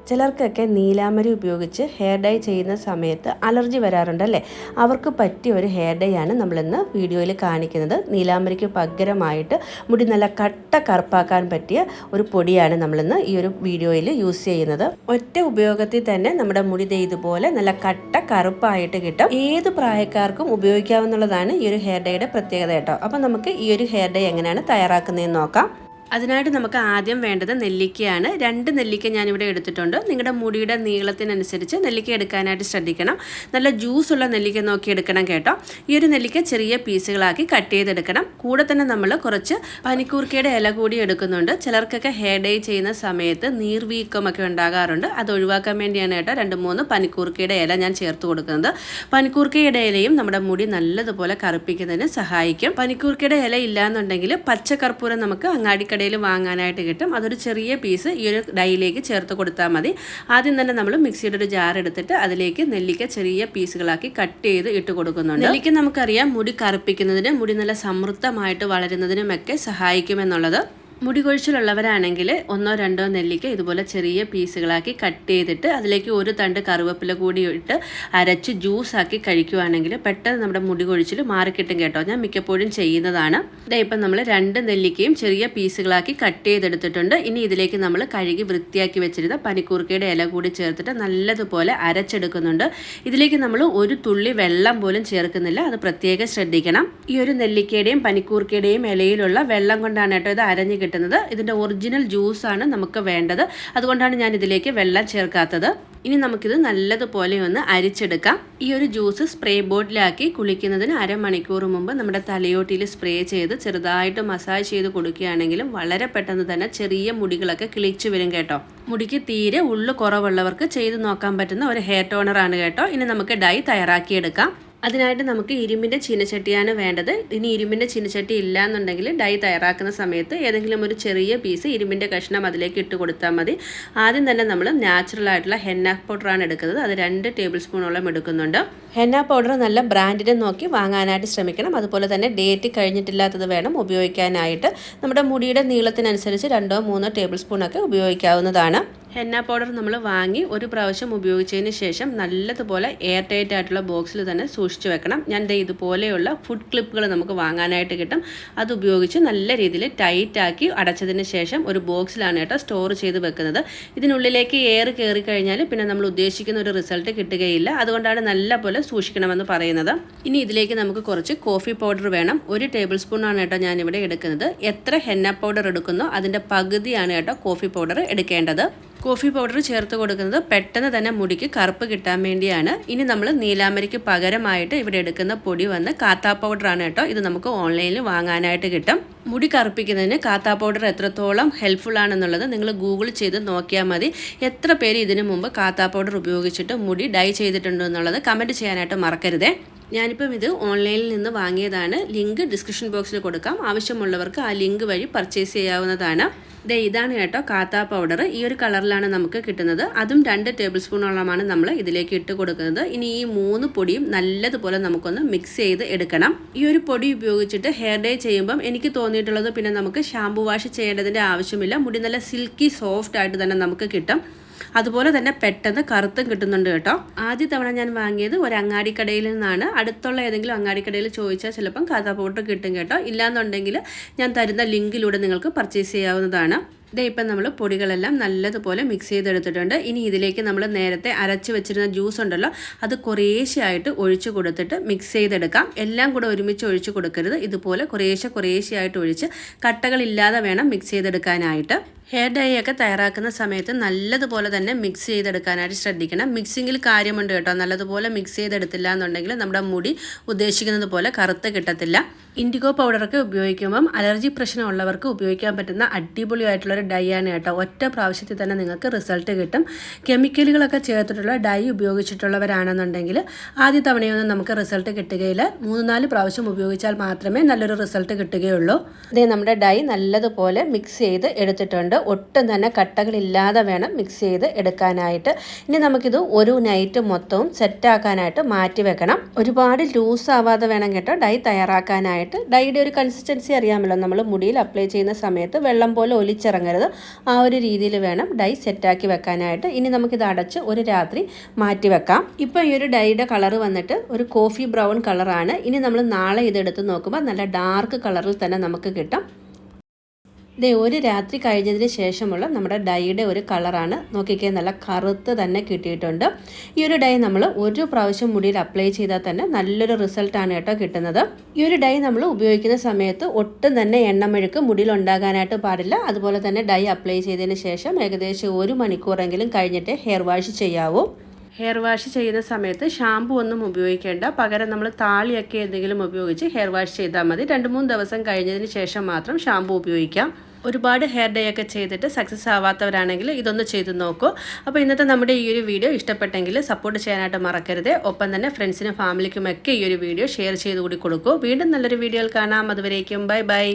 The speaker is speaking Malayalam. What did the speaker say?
ചിലർക്കൊക്കെ നീലാമരി ഉപയോഗിച്ച് ഹെയർ ഡൈ ചെയ്യുന്ന സമയത്ത് അലർജി വരാറുണ്ടല്ലേ. അവർക്ക് പറ്റിയ ഒരു ഹെയർ ഡൈ ആണ് നമ്മളിന്ന് വീഡിയോയിൽ കാണിക്കുന്നത്. നീലാമരിക്ക് പകരമായിട്ട് മുടി നല്ല കട്ട കറുപ്പാക്കാൻ പറ്റിയ ഒരു പൊടിയാണ് നമ്മളിന്ന് ഈ ഒരു വീഡിയോയിൽ യൂസ് ചെയ്യുന്നത്. ഒറ്റ ഉപയോഗത്തിൽ തന്നെ നമ്മുടെ മുടി ഇതുപോലെ നല്ല കട്ട കറുപ്പായിട്ട് കിട്ടും. ഏത് പ്രായക്കാർക്കും ഉപയോഗിക്കാവുന്നതാണ് ഈ ഒരു ഹെയർ ഡൈയുടെ പ്രത്യേകത കേട്ടോ. അപ്പം നമുക്ക് ഈ ഒരു ഹെയർ ഡൈ എങ്ങനെയാണ് തയ്യാറാക്കുന്നതെന്ന് നോക്കാം. അതിനായിട്ട് നമുക്ക് ആദ്യം വേണ്ടത് നെല്ലിക്കയാണ്. 2 നെല്ലിക്ക ഞാനിവിടെ എടുത്തിട്ടുണ്ട്. നിങ്ങളുടെ മുടിയുടെ നീളത്തിനനുസരിച്ച് നെല്ലിക്ക എടുക്കാനായിട്ട് ശ്രദ്ധിക്കണം. നല്ല ജ്യൂസുള്ള നെല്ലിക്ക നോക്കി എടുക്കണം കേട്ടോ. ഈ ഒരു നെല്ലിക്ക ചെറിയ പീസുകളാക്കി കട്ട് ചെയ്തെടുക്കണം. കൂടെ തന്നെ നമ്മൾ കുറച്ച് പനിക്കൂർക്കയുടെ ഇല കൂടി എടുക്കുന്നുണ്ട്. ചിലർക്കൊക്കെ ഹെയർ ഡൈ ചെയ്യുന്ന സമയത്ത് നീർവീക്കമൊക്കെ ഉണ്ടാകാറുണ്ട്. അത് ഒഴിവാക്കാൻ വേണ്ടിയാണ് കേട്ടോ 2-3 പനിക്കൂർക്കയുടെ ഇല ഞാൻ ചേർത്ത് കൊടുക്കുന്നത്. പനിക്കൂർക്കയുടെ ഇലയും നമ്മുടെ മുടി നല്ലതുപോലെ കറുപ്പിക്കുന്നതിന് സഹായിക്കും. പനിക്കൂർക്കയുടെ ഇല ഇല്ലാന്നുണ്ടെങ്കിൽ പച്ചക്കർപ്പൂരം നമുക്ക് അങ്ങാടി വാങ്ങാനായിട്ട് കിട്ടും. അതൊരു ചെറിയ പീസ് ഈ ഒരു ഡൈയിലേക്ക് ചേർത്ത് കൊടുത്താൽ മതി. ആദ്യം തന്നെ നമ്മൾ മിക്സിയുടെ ഒരു ജാർ എടുത്തിട്ട് അതിലേക്ക് നെല്ലിക്ക ചെറിയ പീസുകളാക്കി കട്ട് ചെയ്ത് ഇട്ട് കൊടുക്കുന്നുണ്ട്. നെല്ലിക്ക നമുക്കറിയാം മുടി കറുപ്പിക്കുന്നതിനും മുടി നല്ല സമൃദ്ധമായിട്ട് വളരുന്നതിനുമൊക്കെ സഹായിക്കുമെന്നുള്ളത്. മുടി കൊഴിച്ചിലുള്ളവരാണെങ്കിൽ 1-2 നെല്ലിക്ക ഇതുപോലെ ചെറിയ പീസുകളാക്കി കട്ട് ചെയ്തിട്ട് അതിലേക്ക് ഒരു തണ്ട് കറുവപ്പില കൂടി ഇട്ട് അരച്ച് ജ്യൂസാക്കി കഴിക്കുകയാണെങ്കിൽ പെട്ടെന്ന് നമ്മുടെ മുടി കൊഴിച്ചിൽ മാറിക്കിട്ടും കേട്ടോ. ഞാൻ മിക്കപ്പോഴും ചെയ്യുന്നതാണ്. ഇപ്പം നമ്മൾ 2 നെല്ലിക്കയും ചെറിയ പീസുകളാക്കി കട്ട് ചെയ്തെടുത്തിട്ടുണ്ട്. ഇനി ഇതിലേക്ക് നമ്മൾ കഴുകി വൃത്തിയാക്കി വെച്ചിരുന്ന പനിക്കൂർക്കയുടെ ഇല കൂടി ചേർത്തിട്ട് നല്ലതുപോലെ അരച്ചെടുക്കുന്നുണ്ട്. ഇതിലേക്ക് നമ്മൾ ഒരു തുള്ളി വെള്ളം പോലും ചേർക്കുന്നില്ല. അത് പ്രത്യേകം ശ്രദ്ധിക്കണം. ഈ ഒരു നെല്ലിക്കയുടെയും പനിക്കൂർക്കയുടെയും ഇലയിലുള്ള വെള്ളം കൊണ്ടാണ് കേട്ടോ ഇത് അരഞ്ഞ് കിട്ടുന്നത്. ഇതിൻ്റെ ഒറിജിനൽ ജ്യൂസാണ് നമുക്ക് വേണ്ടത്. അതുകൊണ്ടാണ് ഞാൻ ഇതിലേക്ക് വെള്ളം ചേർക്കാത്തത്. ഇനി നമുക്കിത് നല്ലതുപോലെ ഒന്ന് അരിച്ചെടുക്കാം. ഈ ഒരു ജ്യൂസ് സ്പ്രേ ബോട്ടിലാക്കി കുളിക്കുന്നതിന് അരമണിക്കൂർ മുമ്പ് നമ്മുടെ തലയോട്ടിയിൽ സ്പ്രേ ചെയ്ത് ചെറുതായിട്ട് മസാജ് ചെയ്ത് കൊടുക്കുകയാണെങ്കിലും വളരെ പെട്ടെന്ന് തന്നെ ചെറിയ മുടികളൊക്കെ കിളിച്ചു വരും കേട്ടോ. മുടിക്ക് തീരെ ഉള്ളു കുറവുള്ളവർക്ക് ചെയ്ത് നോക്കാൻ പറ്റുന്ന ഒരു ഹെയർ ടോണറാണ് കേട്ടോ. ഇനി നമുക്ക് ഡൈ തയ്യാറാക്കിയെടുക്കാം. അതിനായിട്ട് നമുക്ക് ഇരുമ്പിൻ്റെ ചീനച്ചട്ടിയാണ് വേണ്ടത്. ഇനി ഇരുമ്പിൻ്റെ ചീനച്ചട്ടി ഇല്ല എന്നുണ്ടെങ്കിൽ ഡൈ തയ്യാറാക്കുന്ന സമയത്ത് ഏതെങ്കിലും ഒരു ചെറിയ പീസ് ഇരുമ്പിൻ്റെ കഷ്ണം അതിലേക്ക് ഇട്ട് കൊടുത്താൽ മതി. ആദ്യം തന്നെ നമ്മൾ നാച്ചുറൽ ആയിട്ടുള്ള ഹെന്ന പൗഡറാണ് എടുക്കുന്നത്. അത് 2 ടേബിൾ സ്പൂണോളം എടുക്കുന്നുണ്ട്. ഹെന്ന പൗഡർ നല്ല ബ്രാൻഡിനെ നോക്കി വാങ്ങാനായിട്ട് ശ്രമിക്കണം. അതുപോലെ തന്നെ ഡേറ്റ് കഴിഞ്ഞിട്ടില്ലാത്തത് വേണം ഉപയോഗിക്കാനായിട്ട്. നമ്മുടെ മുടിയുടെ നീളത്തിനനുസരിച്ച് 2-3 ടേബിൾ സ്പൂണൊക്കെ ഉപയോഗിക്കാവുന്നതാണ്. ഹെന്ന പൗഡർ നമ്മൾ വാങ്ങി ഒരു പ്രാവശ്യം ഉപയോഗിച്ചതിന് ശേഷം നല്ലതുപോലെ എയർ ടൈറ്റ് ആയിട്ടുള്ള ബോക്സിൽ തന്നെ സൂക്ഷിച്ചു വെക്കണം. ഞാൻ ഇതുപോലെയുള്ള ഫുഡ് ക്ലിപ്പുകൾ നമുക്ക് വാങ്ങാനായിട്ട് കിട്ടും. അത് ഉപയോഗിച്ച് നല്ല രീതിയിൽ ടൈറ്റാക്കി അടച്ചതിന് ശേഷം ഒരു ബോക്സിലാണ് കേട്ടോ സ്റ്റോർ ചെയ്ത് വെക്കുന്നത്. ഇതിനുള്ളിലേക്ക് എയർ കയറി കഴിഞ്ഞാൽ പിന്നെ നമ്മൾ ഉദ്ദേശിക്കുന്ന ഒരു റിസൾട്ട് കിട്ടുകയില്ല. അതുകൊണ്ടാണ് നല്ലപോലെ സൂക്ഷിക്കണമെന്ന് പറയുന്നത്. ഇനി ഇതിലേക്ക് നമുക്ക് കുറച്ച് കോഫി പൗഡർ വേണം. 1 ടേബിൾ സ്പൂണാണ് കേട്ടോ ഞാനിവിടെ എടുക്കുന്നത്. എത്ര ഹെന്ന പൗഡർ എടുക്കുന്നോ അതിൻ്റെ പകുതിയാണ് കേട്ടോ കോഫി പൗഡർ എടുക്കേണ്ടത്. കോഫി പൗഡർ ചേർത്ത് കൊടുക്കുന്നത് പെട്ടെന്ന് തന്നെ മുടിക്ക് കറുപ്പ് കിട്ടാൻ വേണ്ടിയാണ്. ഇനി നമ്മൾ നീലാമരിക്ക് പകരമായിട്ട് ഇവിടെ എടുക്കുന്ന പൊടി വന്ന് കാത്താ പൗഡറാണ് കേട്ടോ. ഇത് നമുക്ക് ഓൺലൈനിൽ വാങ്ങാനായിട്ട് കിട്ടും. മുടി കറുപ്പിക്കുന്നതിന് കാത്താ പൗഡർ എത്രത്തോളം ഹെൽപ്ഫുൾ ആണെന്നുള്ളത് നിങ്ങൾ ഗൂഗിൾ ചെയ്ത് നോക്കിയാൽ മതി. എത്ര പേര് ഇതിനു മുമ്പ് കാത്താ പൗഡർ ഉപയോഗിച്ചിട്ട് മുടി ഡൈ ചെയ്തിട്ടുണ്ടോ എന്നുള്ളത് കമൻറ്റ് ചെയ്യാനായിട്ട് മറക്കരുതേ. ഞാനിപ്പം ഇത് ഓൺലൈനിൽ നിന്ന് വാങ്ങിയതാണ്. ലിങ്ക് ഡിസ്ക്രിപ്ഷൻ ബോക്സിൽ കൊടുക്കാം. ആവശ്യമുള്ളവർക്ക് ആ ലിങ്ക് വഴി പർച്ചേസ് ചെയ്യാവുന്നതാണ്. ഇതാണ് കേട്ടോ കാത്താ പൗഡർ. ഈ ഒരു കളറിലാണ് നമുക്ക് കിട്ടുന്നത്. അതും 2 ടേബിൾ സ്പൂണോളമാണ് നമ്മൾ ഇതിലേക്ക് ഇട്ട് കൊടുക്കുന്നത്. ഇനി ഈ 3 പൊടിയും നല്ലതുപോലെ നമുക്കൊന്ന് മിക്സ് ചെയ്ത് എടുക്കണം. ഈ ഒരു പൊടി ഉപയോഗിച്ചിട്ട് ഹെയർ ഡൈ ചെയ്യുമ്പം എനിക്ക് തോന്നിയിട്ടുള്ളത് പിന്നെ നമുക്ക് ഷാമ്പു വാഷ് ചെയ്യേണ്ടതിൻ്റെ ആവശ്യമില്ല. മുടി നല്ല സിൽക്കി സോഫ്റ്റ് ആയിട്ട് തന്നെ നമുക്ക് കിട്ടും. അതുപോലെ തന്നെ പെട്ടെന്ന് കറുത്തും കിട്ടുന്നുണ്ട് കേട്ടോ. ആദ്യ തവണ ഞാൻ വാങ്ങിയത് ഒരു അങ്ങാടിക്കടയിൽ നിന്നാണ്. അടുത്തുള്ള ഏതെങ്കിലും അങ്ങാടിക്കടയിൽ ചോദിച്ചാൽ ചിലപ്പം കാത്താ പൗഡർ കിട്ടും കേട്ടോ. ഇല്ലാന്നുണ്ടെങ്കിൽ ഞാൻ തരുന്ന ലിങ്കിലൂടെ നിങ്ങൾക്ക് പർച്ചേസ് ചെയ്യാവുന്നതാണ്. ഇപ്പം നമ്മൾ പൊടികളെല്ലാം നല്ലതുപോലെ മിക്സ് ചെയ്തെടുത്തിട്ടുണ്ട്. ഇനി ഇതിലേക്ക് നമ്മൾ നേരത്തെ അരച്ച് വെച്ചിരുന്ന ജ്യൂസ് ഉണ്ടല്ലോ അത് കുറേശ്ശെയായിട്ട് ഒഴിച്ച് കൊടുത്തിട്ട് മിക്സ് ചെയ്തെടുക്കാം. എല്ലാം കൂടെ ഒരുമിച്ച് ഒഴിച്ച് കൊടുക്കരുത്. ഇതുപോലെ കുറേശ്ശെയായിട്ട് ഒഴിച്ച് കട്ടകളില്ലാതെ വേണം മിക്സ് ചെയ്തെടുക്കാനായിട്ട്. ഹെയർ ഡൈ ഒക്കെ തയ്യാറാക്കുന്ന സമയത്ത് നല്ലതുപോലെ തന്നെ മിക്സ് ചെയ്തെടുക്കാനായിട്ട് ശ്രദ്ധിക്കണം. മിക്സിങ്ങിൽ കാര്യമുണ്ട് കേട്ടോ. നല്ലതുപോലെ മിക്സ് ചെയ്തെടുത്തില്ല എന്നുണ്ടെങ്കിൽ നമ്മുടെ മുടി ഉദ്ദേശിക്കുന്നത് പോലെ കറുത്ത് കിട്ടത്തില്ല. ഇൻഡിഗോ പൗഡറൊക്കെ ഉപയോഗിക്കുമ്പം അലർജി പ്രശ്നമുള്ളവർക്ക് ഉപയോഗിക്കാൻ പറ്റുന്ന അടിപൊളിയായിട്ടുള്ളൊരു ഡൈ ആണ് കേട്ടോ. ഒറ്റ പ്രാവശ്യത്തിൽ തന്നെ നിങ്ങൾക്ക് റിസൾട്ട് കിട്ടും. കെമിക്കലുകളൊക്കെ ചേർത്തിട്ടുള്ള ഡൈ ഉപയോഗിച്ചിട്ടുള്ളവരാണെന്നുണ്ടെങ്കിൽ ആദ്യ തവണയൊന്നും നമുക്ക് റിസൾട്ട് കിട്ടുകയില്ല. 3-4 പ്രാവശ്യം ഉപയോഗിച്ചാൽ മാത്രമേ നല്ലൊരു റിസൾട്ട് കിട്ടുകയുള്ളൂ. നമ്മുടെ ഡൈ നല്ലതുപോലെ മിക്സ് ചെയ്ത് എടുത്തിട്ടുണ്ട്. ഒട്ടും തന്നെ കട്ടകളില്ലാതെ വേണം മിക്സ് ചെയ്ത് എടുക്കാനായിട്ട്. ഇനി നമുക്കിത് ഒരു നൈറ്റ് മൊത്തവും സെറ്റാക്കാനായിട്ട് മാറ്റി വെക്കണം. ഒരുപാട് ലൂസ് ആവാതെ വേണം കേട്ടോ ഡൈ തയ്യാറാക്കാനായിട്ട്. ഡൈയുടെ ഒരു കൺസിസ്റ്റൻസി അറിയാമല്ലോ, നമ്മൾ മുടിയിൽ അപ്ലൈ ചെയ്യുന്ന സമയത്ത് വെള്ളം പോലെ ഒലിച്ചിറങ്ങരുത്. ആ ഒരു രീതിയിൽ വേണം ഡൈ സെറ്റാക്കി വെക്കാനായിട്ട്. ഇനി നമുക്കിത് അടച്ച് ഒരു രാത്രി മാറ്റി വെക്കാം. ഇപ്പോൾ ഈ ഒരു ഡൈയുടെ കളർ വന്നിട്ട് ഒരു കോഫി ബ്രൗൺ കളറാണ്. ഇനി നമ്മൾ നാളെ ഇതെടുത്ത് നോക്കുമ്പോൾ നല്ല ഡാർക്ക് കളറിൽ തന്നെ നമുക്ക് കിട്ടും. ഇതേ ഒരു രാത്രി കഴിഞ്ഞതിന് ശേഷമുള്ള നമ്മുടെ ഡൈയുടെ ഒരു കളറാണ്. നോക്കിക്കേ, നല്ല കറുത്ത് തന്നെ കിട്ടിയിട്ടുണ്ട്. ഈ ഒരു ഡൈ നമ്മൾ ഒരു പ്രാവശ്യം മുടിയിൽ അപ്ലൈ ചെയ്താൽ തന്നെ നല്ലൊരു റിസൾട്ടാണ് കേട്ടോ കിട്ടുന്നത്. ഈ ഒരു ഡൈ നമ്മൾ ഉപയോഗിക്കുന്ന സമയത്ത് ഒട്ടും തന്നെ എണ്ണമെഴുക്ക് മുടിയിൽ ഉണ്ടാകാനായിട്ട് പാടില്ല. അതുപോലെ തന്നെ ഡൈ അപ്ലൈ ചെയ്തതിന് ശേഷം ഏകദേശം 1 മണിക്കൂറെങ്കിലും കഴിഞ്ഞിട്ട് ഹെയർ വാഷ് ചെയ്യാവൂ. ഹെയർ വാഷ് ചെയ്യുന്ന സമയത്ത് ഷാമ്പു ഒന്നും ഉപയോഗിക്കേണ്ട. പകരം നമ്മൾ താളിയൊക്കെ എന്തെങ്കിലും ഉപയോഗിച്ച് ഹെയർ വാഷ് ചെയ്താൽ മതി. 2-3 ദിവസം കഴിഞ്ഞതിന് ശേഷം മാത്രം ഷാമ്പു ഉപയോഗിക്കാം. ഒരുപാട് ഹെയർ ഡേ ഒക്കെ ചെയ്തിട്ട് സക്സസ് ആവാത്തവരാണെങ്കിൽ ഇതൊന്ന് ചെയ്ത് നോക്കൂ. അപ്പോൾ ഇന്നത്തെ നമ്മുടെ ഈ ഒരു വീഡിയോ ഇഷ്ടപ്പെട്ടെങ്കിൽ സപ്പോർട്ട് ചെയ്യാനായിട്ട് മറക്കരുത്. ഒപ്പം തന്നെ ഫ്രണ്ട്സിനും ഫാമിലിക്കുമൊക്കെ ഈ ഒരു വീഡിയോ ഷെയർ ചെയ്ത് കൂടി കൊടുക്കൂ. വീണ്ടും നല്ലൊരു വീഡിയോയിൽ കാണാം. അതുവരേക്കും ബൈ ബൈ.